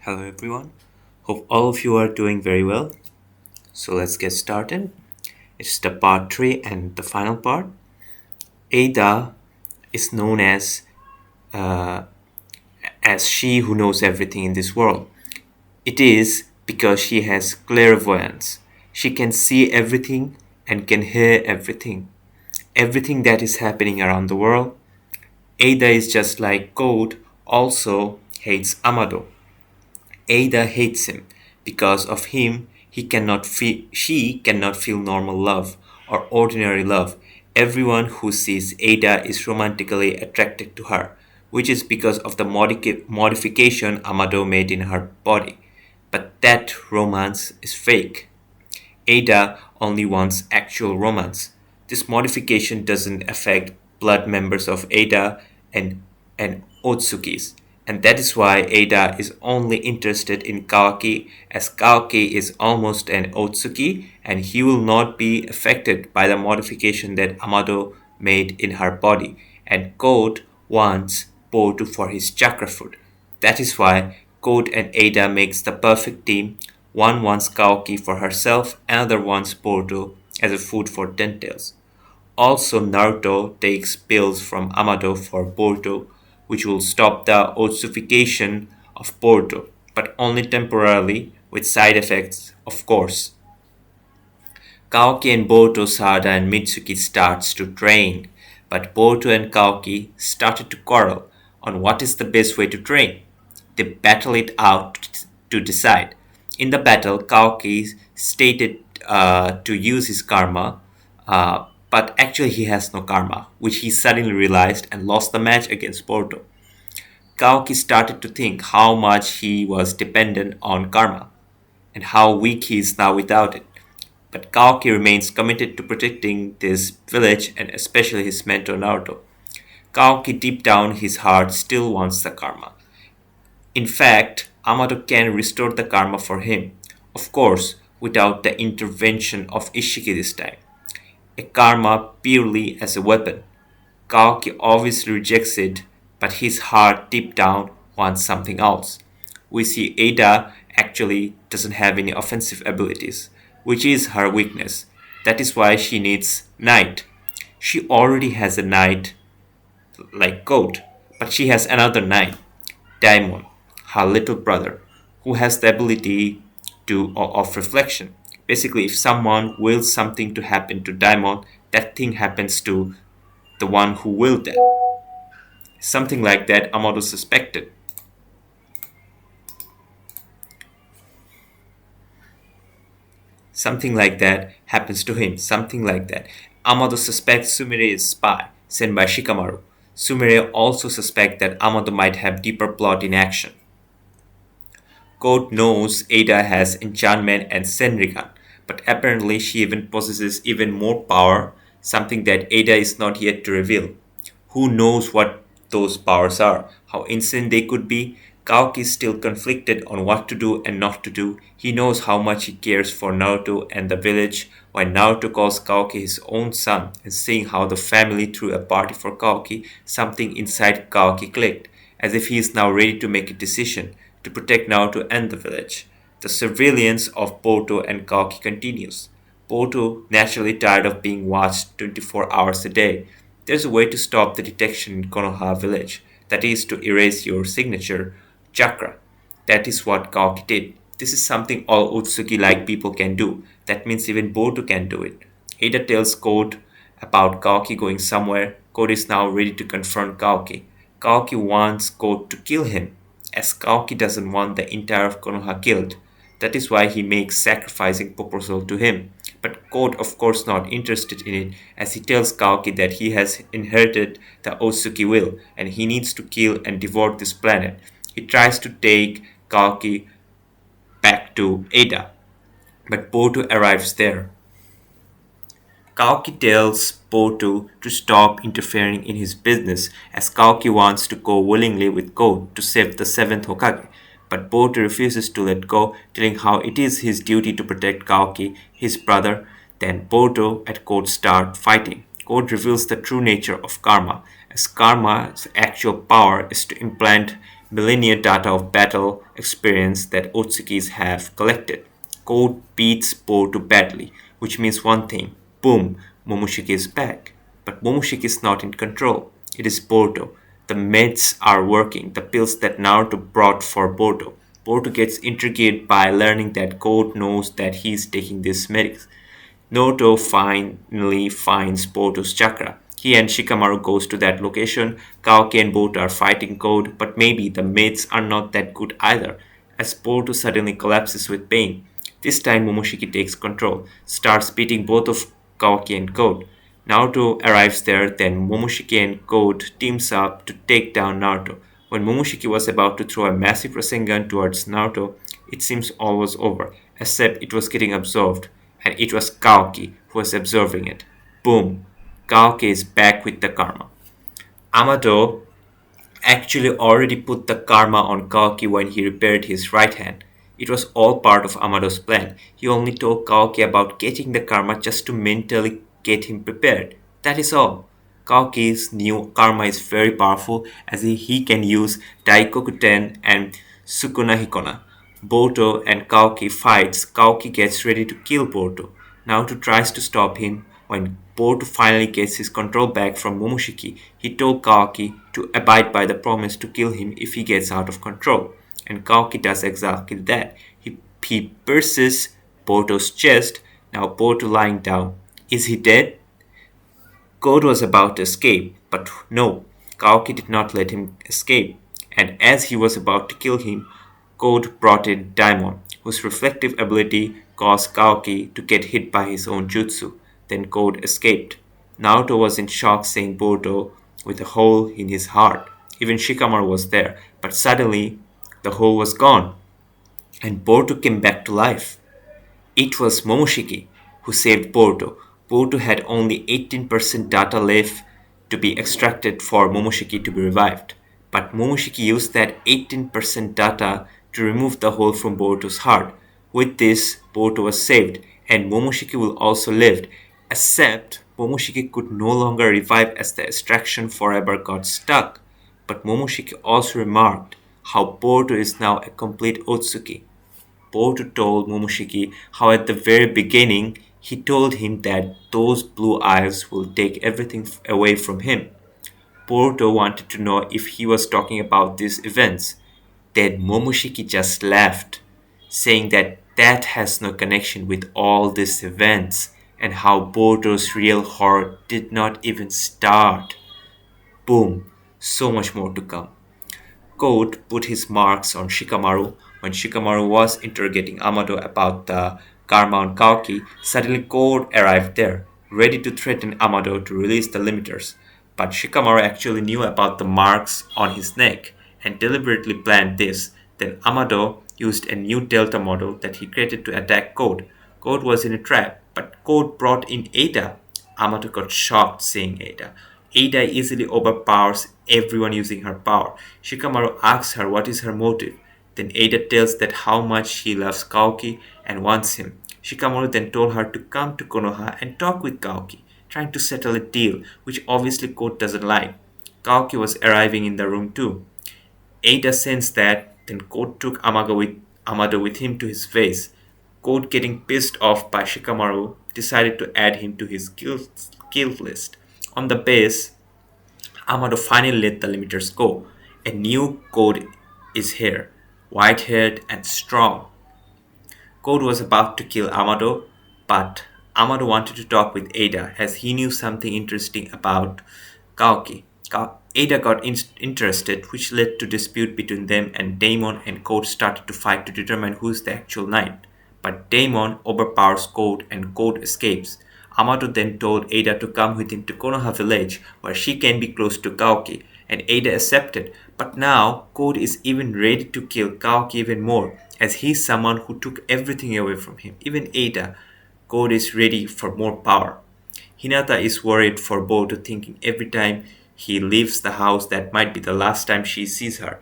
Hello everyone. Hope all of you are doing very well. So let's get started. It's the part 3 and the final part. Ada is known uh, as she who knows everything in this world. It is because she has clairvoyance. She can see everything and can hear everything. Everything that is happening around the world. Ada is just like Code also hates Amado. Ada hates him. Because of him, she cannot feel normal love or ordinary love. Everyone who sees Ada is romantically attracted to her, which is because of the modification Amado made in her body. But that romance is fake. Ada only wants actual romance. This modification doesn't affect blood members of Ada and Otsukis, and that is why Ada is only interested in Kawaki, as Kawaki is almost an Otsuki and he will not be affected by the modification that Amado made in her body, and Code wants Boruto for his chakra food. That is why Code and Ada makes the perfect team. One wants Kaoki for herself, another wants Boruto as a food for Tentails. Also, Naruto takes pills from Amado for Boruto, which will stop the ossification of Boruto, but only temporarily, with side effects, of course. Kaoki and Boruto, Sada and Mitsuki starts to train, but Boruto and Kaoki started to quarrel on what is the best way to train. They battle it out to decide. In the battle, Kaoki stated to use his karma, but actually he has no karma, which he suddenly realized and lost the match against Boruto. Kaoki started to think how much he was dependent on karma and how weak he is now without it. But Kaoki remains committed to protecting this village and especially his mentor Naruto. Kaoki deep down his heart still wants the karma. In fact, Amado can restore the karma for him, of course, without the intervention of Ishiki this time. A karma purely as a weapon. Kaoki obviously rejects it, but his heart deep down wants something else. We see Ada actually doesn't have any offensive abilities, which is her weakness. That is why she needs Knight. She already has a Knight like Goat, but she has another Knight, Daimon, her little brother, who has the ability of reflection. Basically, if someone wills something to happen to Daimon, that thing happens to the one who willed that. Something like that Amado suspected. Something like that happens to him. Something like that. Amado suspects Sumire is spy sent by Shikamaru. Sumire also suspects that Amado might have deeper plot in action. Code knows Ada has enchantment and Senrigan, but apparently she even possesses even more power, something that Ada is not yet to reveal. Who knows what those powers are, how insane they could be? Kaoki is still conflicted on what to do and not to do. He knows how much he cares for Naruto and the village, while Naruto calls Kaoki his own son, and seeing how the family threw a party for Kaoki, something inside Kaoki clicked, as if he is now ready to make a decision to protect Naruto and the village. The surveillance of Boruto and Kaoki continues. Boruto, naturally tired of being watched 24 hours a day, there's a way to stop the detection in Konoha village, that is to erase your signature chakra. That is what Kaoki did. This is something all Utsuki-like people can do. That means even Boruto can do it. Ada tells Code about Kaoki going somewhere. Code is now ready to confront Kaoki. Kaoki wants Code to kill him, as Kaoki doesn't want the entire of Konoha killed. That is why he makes sacrificing proposal to him. But Code of course not interested in it, as he tells Kaoki that he has inherited the Otsuki will and he needs to kill and devour this planet. He tries to take Kaoki back to Ada, but Boruto arrives there. Kaoki tells Boruto to stop interfering in his business, as Kaoki wants to go willingly with Code to save the 7th Hokage. But Boruto refuses to let go, telling how it is his duty to protect Kaoki, his brother. Then Boruto and Code start fighting. Code reveals the true nature of karma, as karma's actual power is to implant millennia data of battle experience that Otsukis have collected. Code beats Boruto badly, which means one thing: boom, Momoshiki is back. But Momoshiki is not in control. It is Boruto. The meds are working, the pills that Naruto brought for Boruto. Boruto gets intrigued by learning that Code knows that he is taking these medics. Naruto finally finds Boruto's chakra. He and Shikamaru goes to that location. Kaoki and Boruto are fighting Code, but maybe the mates are not that good either, as Boruto suddenly collapses with pain. This time Momoshiki takes control, starts beating both of Kaoki and Code. Naruto arrives there, then Momoshiki and Code teams up to take down Naruto. When Momoshiki was about to throw a massive Rasengan towards Naruto, it seems all was over, except it was getting absorbed, and it was Kaoki who was observing it. Boom! Kaoki is back with the karma. Amado actually already put the karma on Kaoki when he repaired his right hand. It was all part of Amado's plan. He only told Kaoki about getting the karma just to mentally get him prepared. That is all. Kaoki's new karma is very powerful as he can use Daikokuten and Sukuna Hikona. Boruto and Kaoki fights. Kaoki gets ready to kill Boruto. Naruto tries to stop him. When Boruto finally gets his control back from Momoshiki, he told Kaoki to abide by the promise to kill him if he gets out of control. And Kaoki does exactly that. He pierces Boruto's chest, now Boruto lying down. Is he dead? Code was about to escape, but no, Kaoki did not let him escape. And as he was about to kill him, Code brought in Daimon, whose reflective ability caused Kaoki to get hit by his own jutsu. Then Code escaped. Naruto was in shock seeing Boruto with a hole in his heart. Even Shikamaru was there, but suddenly the hole was gone, and Boruto came back to life. It was Momoshiki who saved Boruto. Boruto had only 18% data left to be extracted for Momoshiki to be revived. But Momoshiki used that 18% data to remove the hole from Boruto's heart. With this, Boruto was saved, and Momoshiki will also live, except Momoshiki could no longer revive as the extraction forever got stuck. But Momoshiki also remarked how Boruto is now a complete Otsuki. Boruto told Momoshiki how at the very beginning he told him that those blue eyes will take everything away from him. Boruto wanted to know if he was talking about these events. Then Momoshiki just laughed, saying that that has no connection with all these events and how Boruto's real horror did not even start. Boom, so much more to come. Code put his marks on Shikamaru. When Shikamaru was interrogating Amado about the karma on Kaoki, suddenly Code arrived there, ready to threaten Amado to release the limiters. But Shikamaru actually knew about the marks on his neck and deliberately planned this. Then Amado used a new Delta model that he created to attack Code. Code was in a trap, but Code brought in Ada. Amado got shocked seeing Ada. Ada easily overpowers everyone using her power. Shikamaru asks her what is her motive. Then Ada tells that how much she loves Kaoki and wants him. Shikamaru then told her to come to Konoha and talk with Kaoki, trying to settle a deal, which obviously Code doesn't like. Kaoki was arriving in the room too. Ada sensed that, then Code took Amado with him to his face. Code, getting pissed off by Shikamaru, decided to add him to his kill list. On the base, Amado finally let the limiters go. A new Code is here, white-haired and strong. Code was about to kill Amado, but Amado wanted to talk with Ada as he knew something interesting about Kaoki. Ada got interested, which led to dispute between them, and Daimon and Code started to fight to determine who is the actual knight. But Daimon overpowers Code and Code escapes. Amado then told Ada to come with him to Konoha village where she can be close to Kaoki, and Ada accepted. But now Code is even ready to kill Kaoki even more, as he's someone who took everything away from him, even Ada. Code is ready for more power. Hinata is worried for Boruto, thinking every time he leaves the house that might be the last time she sees him.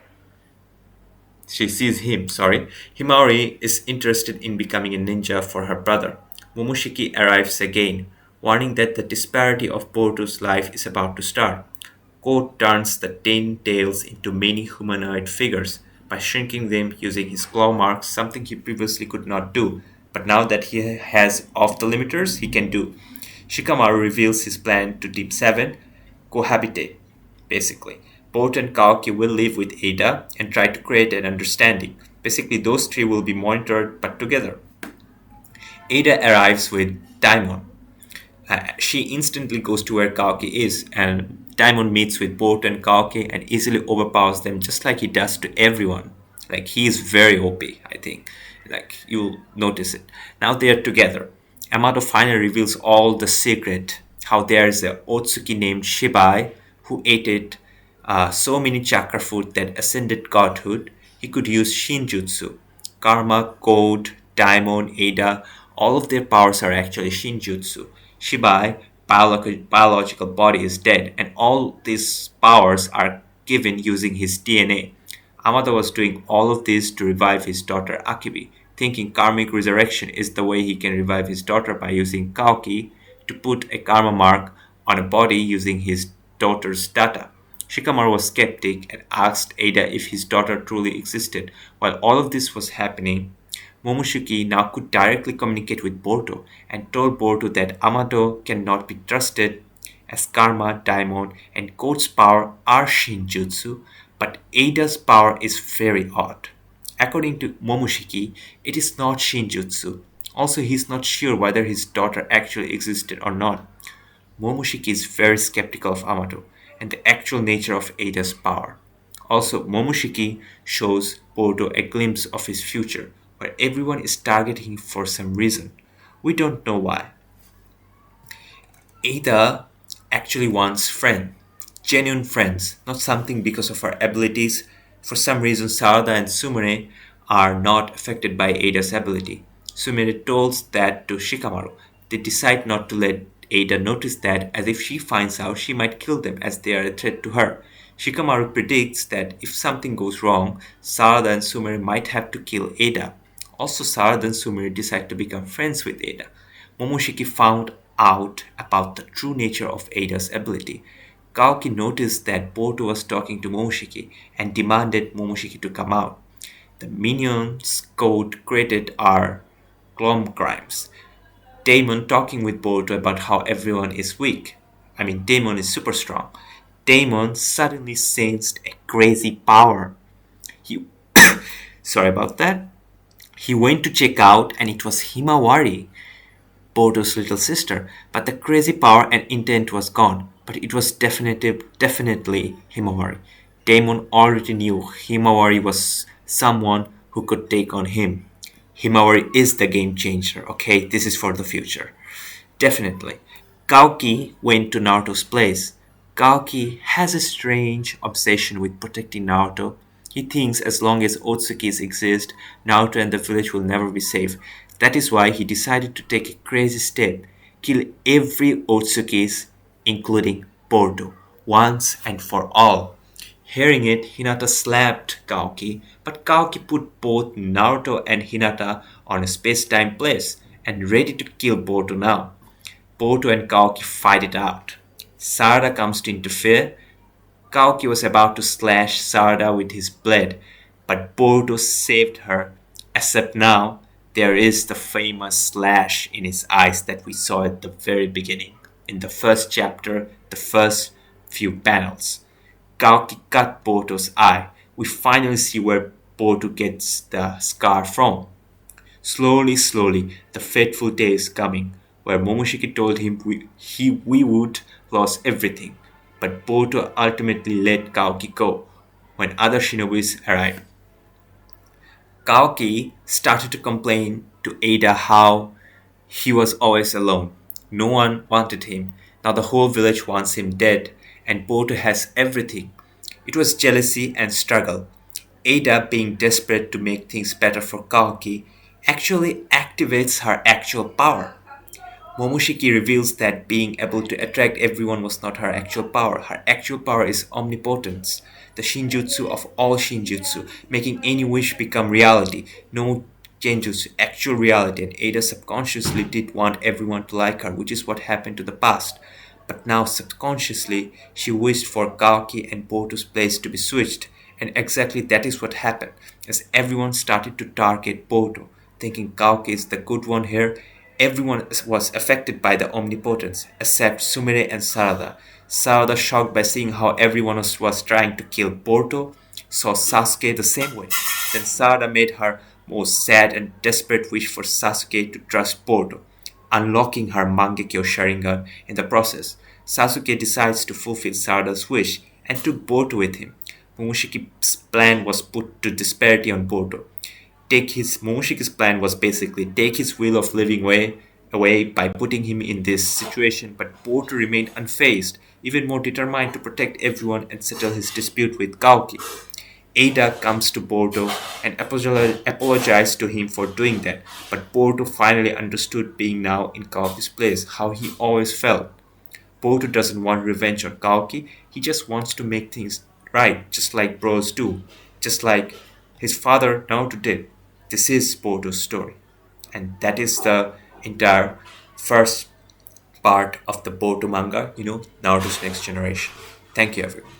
Himari is interested in becoming a ninja for her brother. Momoshiki arrives again, warning that the disparity of Boruto's life is about to start. Ko turns the 10 tails into many humanoid figures by shrinking them using his claw marks, something he previously could not do. But now that he has off the limiters, he can do. Shikamaru reveals his plan to Team 7 cohabitate, basically. Boruto and Kaoki will live with Ada and try to create an understanding. Basically, those three will be monitored but together. Ada arrives with Daimon. She instantly goes to where Kaoki is, and Daimon meets with Boruto and Kaoki and easily overpowers them just like he does to everyone. Like, he is very OP, I think. Like, you'll notice it. Now they are together. Yamato finally reveals all the secret. How there's a Otsuki named Shibai who ate so many chakra food that ascended godhood, he could use Shinjutsu. Karma, Code, Daimon, Ada, all of their powers are actually Shinjutsu. Shibai, biological body, is dead, and all these powers are given using his DNA. Amada was doing all of this to revive his daughter Akibi, thinking karmic resurrection is the way he can revive his daughter by using Kaoki to put a karma mark on a body using his daughter's data. Shikamaru was skeptic and asked Ada if his daughter truly existed. While all of this was happening, Momoshiki now could directly communicate with Boruto and told Boruto that Amato cannot be trusted as Karma, Daimon, and Code's power are Shinjutsu, but Ada's power is very odd. According to Momoshiki, it is not Shinjutsu. Also, he is not sure whether his daughter actually existed or not. Momoshiki is very skeptical of Amato and the actual nature of Ada's power. Also, Momoshiki shows Boruto a glimpse of his future, where everyone is targeting him for some reason. We don't know why. Ada actually wants friends, genuine friends, not something because of her abilities. For some reason, Sarada and Sumire are not affected by Ada's ability. Sumire tells that to Shikamaru. They decide not to let Ada notice that, as if she finds out, she might kill them as they are a threat to her. Shikamaru predicts that if something goes wrong, Sarada and Sumire might have to kill Ada. Also, Sarada and Sumire decide to become friends with Ada. Momoshiki found out about the true nature of Ada's ability. Kaoki noticed that Boruto was talking to Momoshiki and demanded Momoshiki to come out. The minions code created are Glom crimes. Damon talking with Boruto about how everyone is weak. Damon is super strong. Damon suddenly sensed a crazy power. He sorry about that. He went to check out and it was Himawari, Boruto's little sister, but the crazy power and intent was gone. But it was definitely Himawari. Damon already knew Himawari was someone who could take on him. Himawari is the game changer, okay? This is for the future. Definitely. Kaoki went to Naruto's place. Kaoki has a strange obsession with protecting Naruto. He thinks as long as Otsukis exist, Naruto and the village will never be safe. That is why he decided to take a crazy step, kill every Otsukis, including Boruto, once and for all. Hearing it, Hinata slapped Kaoki, but Kaoki put both Naruto and Hinata on a space-time place and ready to kill Boruto now. Boruto and Kaoki fight it out. Sarada comes to interfere. Kaoki was about to slash Sarada with his blade, but Boruto saved her, except now there is the famous slash in his eyes that we saw at the very beginning, in the first chapter, the first few panels. Kaoki cut Boruto's eye. We finally see where Boruto gets the scar from. Slowly, the fateful day is coming, where Momoshiki told him we would lose everything, but Boruto ultimately let Kaoki go when other shinobis arrived. Kaoki started to complain to Ada how he was always alone. No one wanted him. Now the whole village wants him dead, and Boruto has everything. It was jealousy and struggle. Ada, being desperate to make things better for Kaoki, actually activates her actual power. Momoshiki reveals that being able to attract everyone was not her actual power. Her actual power is omnipotence, the Shinjutsu of all Shinjutsu, making any wish become reality. No Genjutsu, actual reality, and Ada subconsciously did want everyone to like her, which is what happened to the past. but now subconsciously she wished for Kaoki and Boruto's place to be switched, and exactly that is what happened, as everyone started to target Boruto, thinking Kaoki is the good one here. Everyone was affected by the omnipotence, except Sumire and Sarada. Sarada, shocked by seeing how everyone was trying to kill Boruto, saw Sasuke the same way. Then Sarada made her most sad and desperate wish for Sasuke to trust Boruto, unlocking her Mangekyo Sharingan in the process. Sasuke decides to fulfill Sarada's wish and took Boruto with him. Momoshiki's plan was put to disparity on Boruto. Momoshiki's plan was basically take his will of living away by putting him in this situation, but Boruto remained unfazed, even more determined to protect everyone and settle his dispute with Kaoki. Ada comes to Boruto and apologized to him for doing that, but Boruto finally understood, being now in Kaoki's place, how he always felt. Boruto doesn't want revenge on Kaoki, he just wants to make things right, just like bros do, just like his father Naruto did. This is Boruto's story. And that is the entire first part of the Boruto manga, Naruto's Next Generation. Thank you, everyone.